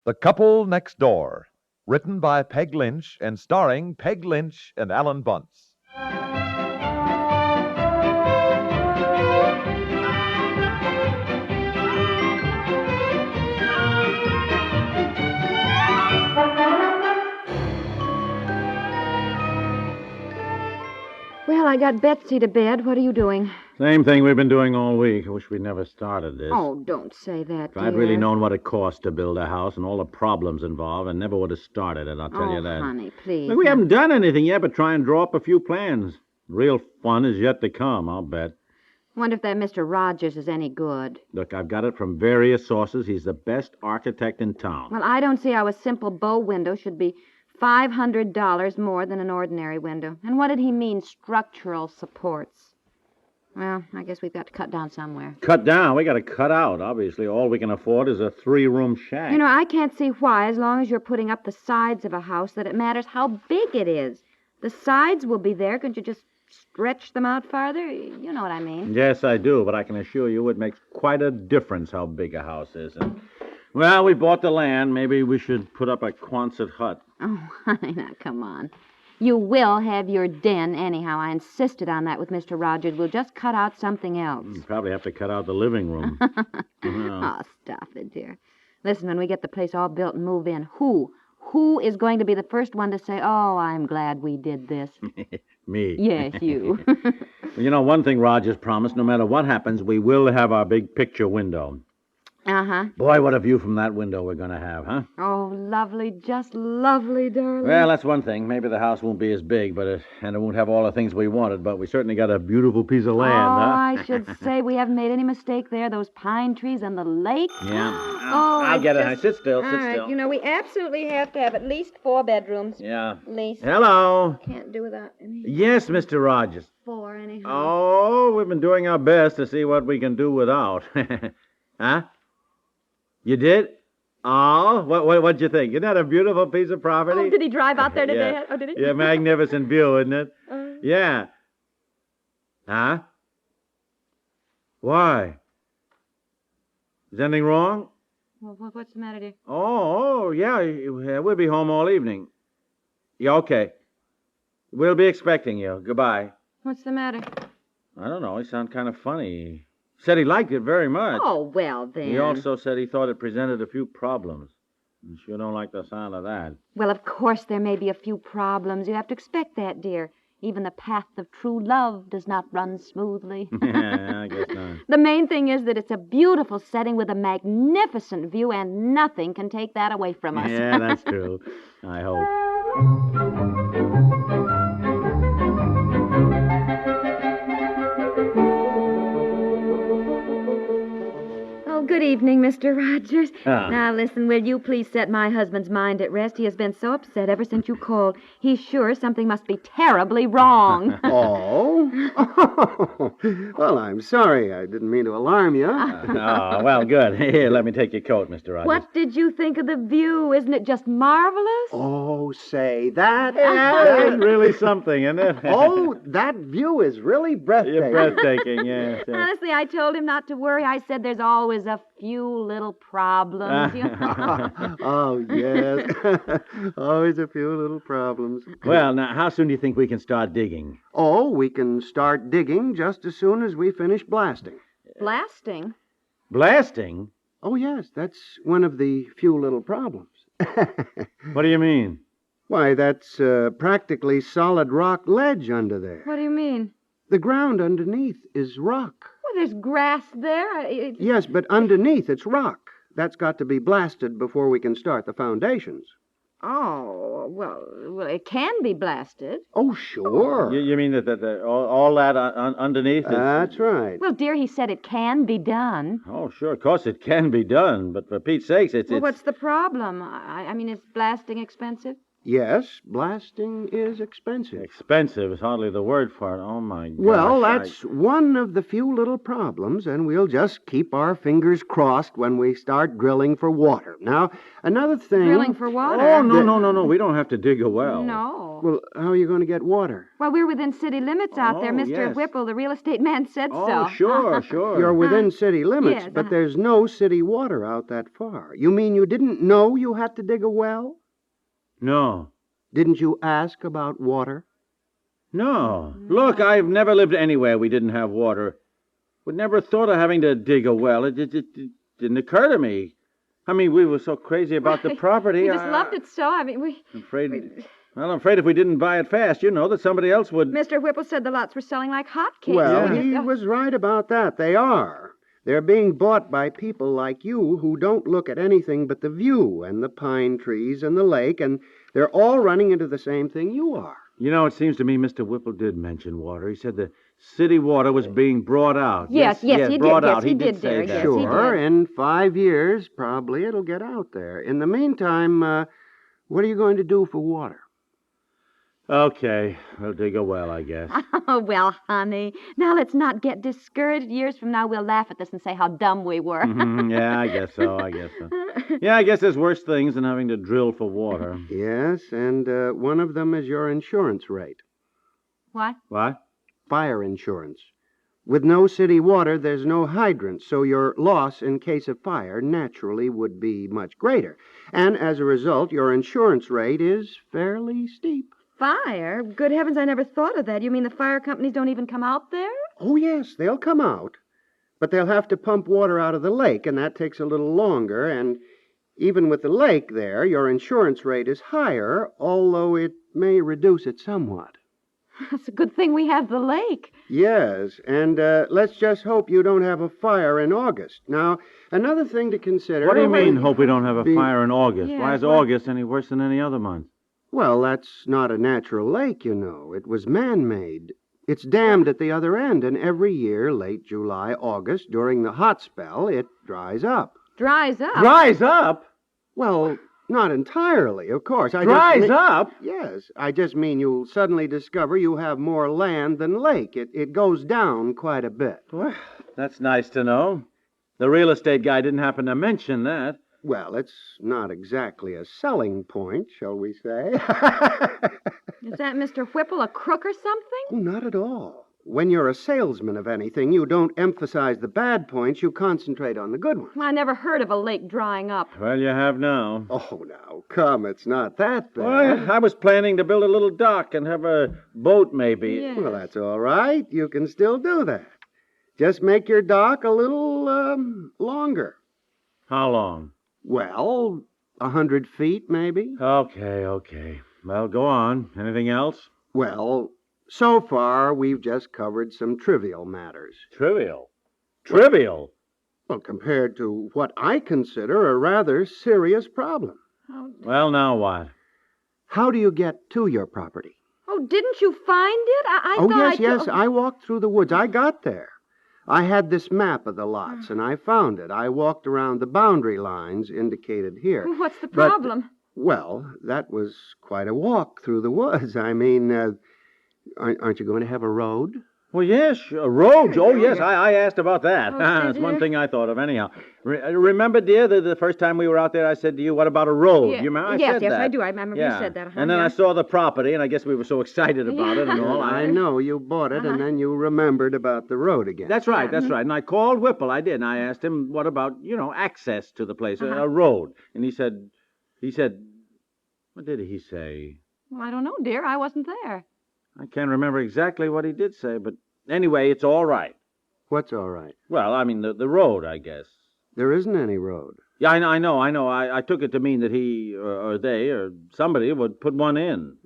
The Couple Next Door, written by Peg Lynch and starring Peg Lynch and Alan Bunce. Well, I got Betsy to bed. What are you doing? Same thing we've been doing all week. I wish we'd never started this. Oh, don't say that, If I'd dear. really known what it costs to build a house and all the problems involved, I never would have started it, I'll tell you that. Honey, please. Look, we haven't done anything yet but try and draw up a few plans. Real fun is yet to come, I'll bet. Wonder if that Mr. Rogers is any good. Look, I've got it from various sources. He's the best architect in town. Well, I don't see how a simple bow window should be $500 more than an ordinary window. And what did he mean, structural supports? Well, I guess we've got to cut down somewhere. Cut down? We got to cut out. Obviously, all we can afford is a 3-room shack. You know, I can't see why, as long as you're putting up the sides of a house, that it matters how big it is. The sides will be there. Couldn't you just stretch them out farther? You know what I mean. Yes, I do, but I can assure you it makes quite a difference how big a house is. And, well, we bought the land. Maybe we should put up a Quonset hut. Oh, honey, now, come on. You will have your den anyhow. I insisted on that with Mr. Rogers. We'll just cut out something else. You probably have to cut out the living room. Oh, stop it, dear. Listen, when we get the place all built and move in, who is going to be the first one to say, oh, I'm glad we did this? Me. Yes, you. Well, you know, one thing Rogers promised, no matter what happens, we will have our big picture window. Uh-huh. Boy, what a view from that window we're going to have, huh? Oh, lovely, just lovely, darling. Well, that's one thing. Maybe the house won't be as big, and it won't have all the things we wanted, but we certainly got a beautiful piece of land, huh? I should say we haven't made any mistake there. Those pine trees and the lake. Yeah. Oh, I'll get it. just... Sit still, All sit right. still. You know, we absolutely have to have at least 4 bedrooms. Yeah. At least. Hello. Can't do without any. Yes, Mr. Rogers. 4, anyhow. Oh, we've been doing our best to see what we can do without. Huh? You did? Oh, what'd you think? Isn't that a beautiful piece of property? Oh, did he drive out there today? Yeah. Oh, did he? Yeah, magnificent view, isn't it? Uh. Yeah. Huh? Why? Is anything wrong? Well, what's the matter, dear? Yeah, we'll be home all evening. Yeah, okay. We'll be expecting you. Goodbye. What's the matter? I don't know. He sounded kind of funny. He said he liked it very much. Oh, well, then. He also said he thought it presented a few problems. You sure don't like the sound of that. Well, of course there may be a few problems. You have to expect that, dear. Even the path of true love does not run smoothly. Yeah, I guess not. The main thing is that it's a beautiful setting with a magnificent view, and nothing can take that away from us. Yeah, that's true. I hope. Good evening, Mr. Rogers. Ah. Now, listen, will you please set my husband's mind at rest? He has been so upset ever since you called. He's sure something must be terribly wrong. Oh? Well, I'm sorry. I didn't mean to alarm you. Oh, well, good. Here, let me take your coat, Mr. Rogers. What did you think of the view? Isn't it just marvelous? Oh, say, that... That's really something, isn't it? Oh, that view is really breathtaking. You're breathtaking, yes. Honestly, I told him not to worry. I said there's always a few little problems. You know? Oh, yes. Always a few little problems. Well, now, how soon do you think we can start digging? Oh, we can start digging just as soon as we finish blasting. Blasting? Blasting? Oh, yes, that's one of the few little problems. What do you mean? Why, that's practically solid rock ledge under there. What do you mean? The ground underneath is rock. Well, there's grass there. Yes, but underneath it's rock. That's got to be blasted before we can start the foundations. Oh, well, it can be blasted. Oh, sure. You mean that all that underneath is... That's right. Well, dear, he said it can be done. Oh, sure, of course it can be done, but for Pete's sakes, it's... Well, what's the problem? I mean, is blasting expensive? Yes, blasting is expensive. Expensive is hardly the word for it. Oh, my gosh. Well, that's one of the few little problems, and we'll just keep our fingers crossed when we start drilling for water. Now, another thing... Drilling for water? Oh, no. We don't have to dig a well. No. Well, how are you going to get water? Well, we're within city limits out there. Oh, Mr. yes. Whipple, the real estate man, said so. Oh, sure. You're within city limits, yes, but there's no city water out that far. You mean you didn't know you had to dig a well? No. Didn't you ask about water? No. Look, I've never lived anywhere we didn't have water. We'd never thought of having to dig a well. It didn't occur to me. I mean, we were so crazy about the property. We just loved it so. I mean, I'm afraid if we didn't buy it fast, that somebody else would... Mr. Whipple said the lots were selling like hotcakes. Well, Yeah. he was right about that. They are. They're being bought by people like you who don't look at anything but the view and the pine trees and the lake, and they're all running into the same thing you are. It seems to me Mr. Whipple did mention water. He said the city water was being brought out. Yes, he did. Brought Yes, out. he did, say Derek. that. Yes, he Sure, did. in 5 years, probably it'll get out there. In the meantime, what are you going to do for water? Okay, we'll dig a well, I guess. Oh, well, honey. Now let's not get discouraged. Years from now, we'll laugh at this and say how dumb we were. Yeah, I guess so. Yeah, I guess there's worse things than having to drill for water. Yes, and one of them is your insurance rate. What? What? Fire insurance. With no city water, there's no hydrant, so your loss in case of fire naturally would be much greater. And as a result, your insurance rate is fairly steep. Fire? Good heavens, I never thought of that. You mean the fire companies don't even come out there? Oh, yes, they'll come out. But they'll have to pump water out of the lake, and that takes a little longer. And even with the lake there, your insurance rate is higher, although it may reduce it somewhat. It's a good thing we have the lake. Yes, and let's just hope you don't have a fire in August. Now, another thing to consider... What do you mean, hope we don't have a Be- fire in August? Yes, Why is what? August any worse than any other month? Well, that's not a natural lake, you know. It was man-made. It's dammed at the other end, and every year, late July, August, during the hot spell, it dries up. Dries up. Dries up? Well, not entirely, of course. Dries up? Yes, I just mean you'll suddenly discover you have more land than lake. It goes down quite a bit. Well, that's nice to know. The real estate guy didn't happen to mention that. Well, it's not exactly a selling point, shall we say. Is that Mr. Whipple a crook or something? Oh, not at all. When you're a salesman of anything, you don't emphasize the bad points, you concentrate on the good ones. I never heard of a lake drying up. Well, you have now. Oh, now, come, it's not that bad. Well, I was planning to build a little dock and have a boat, maybe. Yeah. Well, that's all right. You can still do that. Just make your dock a little, longer. How long? Well, 100 feet, maybe. Okay. Well, go on. Anything else? Well, so far, we've just covered some trivial matters. Trivial. Trivial? Well, compared to what I consider a rather serious problem. Well, now what? How do you get to your property? Oh, didn't you find it? I Oh, thought yes, I walked through the woods. I got there. I had this map of the lots, and I found it. I walked around the boundary lines indicated here. What's the But- problem? Well, that was quite a walk through the woods. I mean, aren't you going to have a road? Well, yes, roads. Oh, yes, I asked about that. Oh, That's did one you? thing I thought of, anyhow. Remember, dear, the first time we were out there, I said to you, what about a road? Yeah. You remember? I Yes, said yes, that. I do. I remember you Yeah. said that. And then I saw the property, and I guess we were so excited about it and all. I know you bought it, and then you remembered about the road again. That's right. And I called Whipple, I did, and I asked him, what about, access to the place, a road? And he said, what did he say? Well, I don't know, dear. I wasn't there. I can't remember exactly what he did say, but anyway, it's all right. What's all right? Well, I mean, the road, I guess. There isn't any road. Yeah, I know. I took it to mean that he or they or somebody would put one in.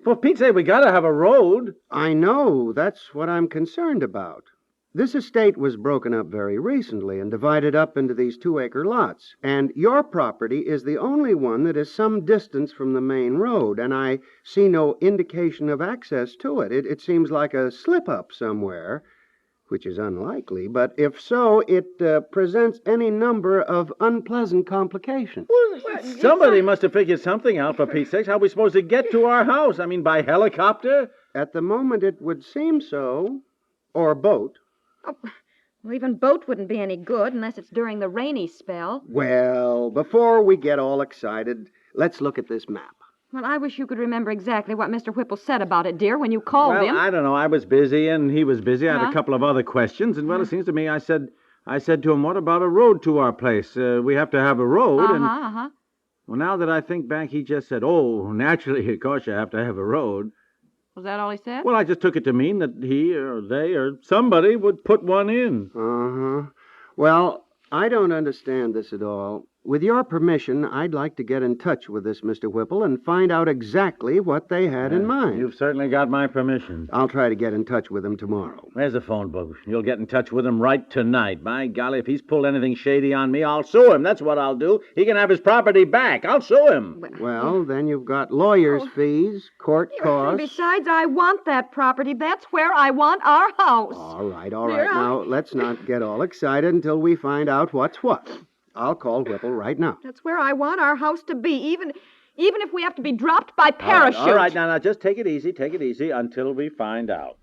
For Pete's sake, we gotta have a road. I know. That's what I'm concerned about. This estate was broken up very recently and divided up into these 2-acre lots. And your property is the only one that is some distance from the main road, and I see no indication of access to it. It seems like a slip-up somewhere. which is unlikely, but if so, it presents any number of unpleasant complications. Somebody must have figured something out, for Pete's sakes. How are we supposed to get to our house? I mean, by helicopter? At the moment, it would seem so. Or boat. Oh, well, even boat wouldn't be any good unless it's during the rainy spell. Well, before we get all excited, let's look at this map. Well, I wish you could remember exactly what Mr. Whipple said about it, dear, when you called him. I don't know. I was busy, and he was busy. I had a couple of other questions, and, well, it seems to me I said to him, what about a road to our place? We have to have a road, and... Well, now that I think back, he just said, oh, naturally, of course, you have to have a road. Was that all he said? Well, I just took it to mean that he or they or somebody would put one in. Uh-huh. Well, I don't understand this at all. With your permission, I'd like to get in touch with this Mr. Whipple and find out exactly what they had in mind. You've certainly got my permission. I'll try to get in touch with him tomorrow. There's the phone book. You'll get in touch with him right tonight. By golly, if he's pulled anything shady on me, I'll sue him. That's what I'll do. He can have his property back. I'll sue him. Well, then you've got lawyer's fees, court costs. Besides, I want that property. That's where I want our house. All right. Now, let's not get all excited until we find out what's what. I'll call Whipple right now. That's where I want our house to be, even if we have to be dropped by parachute. All right, now, just take it easy until we find out.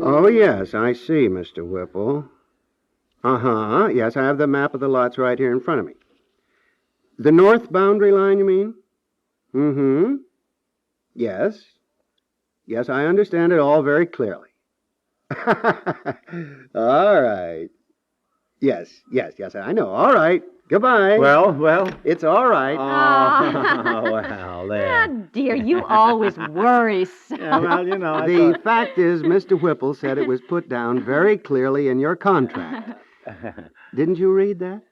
Oh, yes, I see, Mr. Whipple. Uh-huh. Yes, I have the map of the lots right here in front of me. The north boundary line, you mean? Mm-hmm. Yes. Yes, I understand it all very clearly. All right. Yes, I know. All right. Goodbye. Well. It's all right. Oh, well, there. Ah, dear, you always worry so. Yeah, well, you know, The fact is, Mr. Whipple said it was put down very clearly in your contract. Didn't you read that?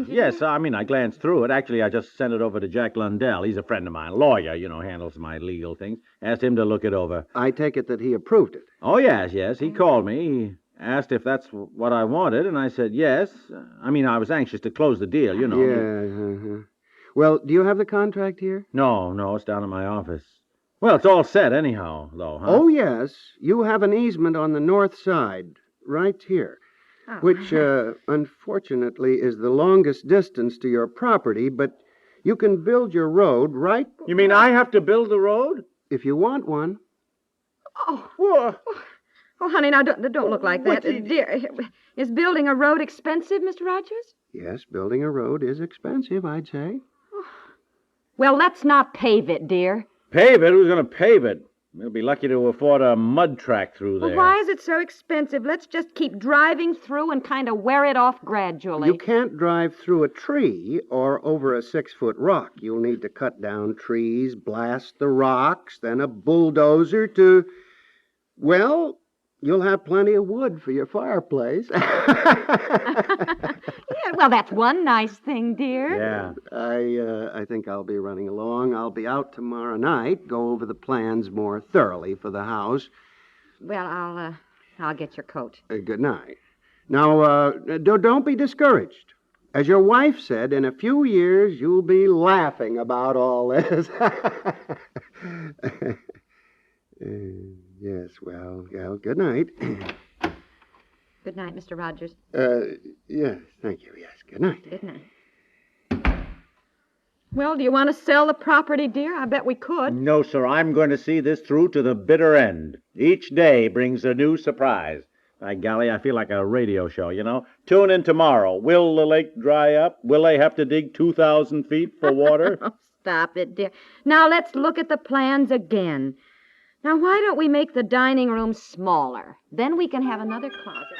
Yes, I mean, I glanced through it. Actually, I just sent it over to Jack Lundell. He's a friend of mine, lawyer, handles my legal things. Asked him to look it over. I take it that he approved it. Oh, yes. He called me. He asked if that's what I wanted, and I said yes. I mean, I was anxious to close the deal, Yeah. Uh-huh. Well, do you have the contract here? No, it's down in my office. Well, it's all set anyhow, though, huh? Oh, yes. You have an easement on the north side, right here. Oh. Which, unfortunately, is the longest distance to your property, but you can build your road right... You mean I have to build the road? If you want one. Oh, What? oh, honey, now don't look like that. Dear, is building a road expensive, Mr. Rogers? Yes, building a road is expensive, I'd say. Well, let's not pave it, dear. Pave it? Who's going to pave it? We'll be lucky to afford a mud track through there. Well, why is it so expensive? Let's just keep driving through and kind of wear it off gradually. You can't drive through a tree or over a 6-foot rock. You'll need to cut down trees, blast the rocks, then a bulldozer to... Well, you'll have plenty of wood for your fireplace. Yeah, well, that's one nice thing, dear. Yeah. I think I'll be running along. I'll be out tomorrow night, go over the plans more thoroughly for the house. Well, I'll get your coat. Good night. Now, don't be discouraged. As your wife said, in a few years, you'll be laughing about all this. Yes, well, good night. Good night, Mr. Rogers. Yes, thank you. Yes, good night. Good night. Well, do you want to sell the property, dear? I bet we could. No, sir. I'm going to see this through to the bitter end. Each day brings a new surprise. By golly, I feel like a radio show, Tune in tomorrow. Will the lake dry up? Will they have to dig 2,000 feet for water? Oh, stop it, dear. Now, let's look at the plans again. Now, why don't we make the dining room smaller? Then we can have another closet.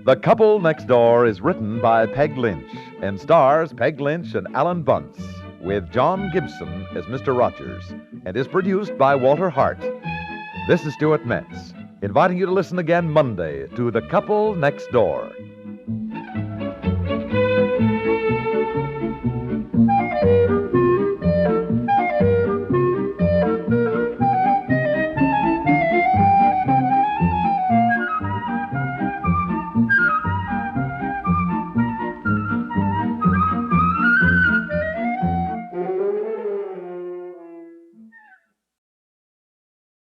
The Couple Next Door is written by Peg Lynch and stars Peg Lynch and Alan Bunce, with John Gibson as Mr. Rogers, and is produced by Walter Hart. This is Stuart Metz, inviting you to listen again Monday to The Couple Next Door.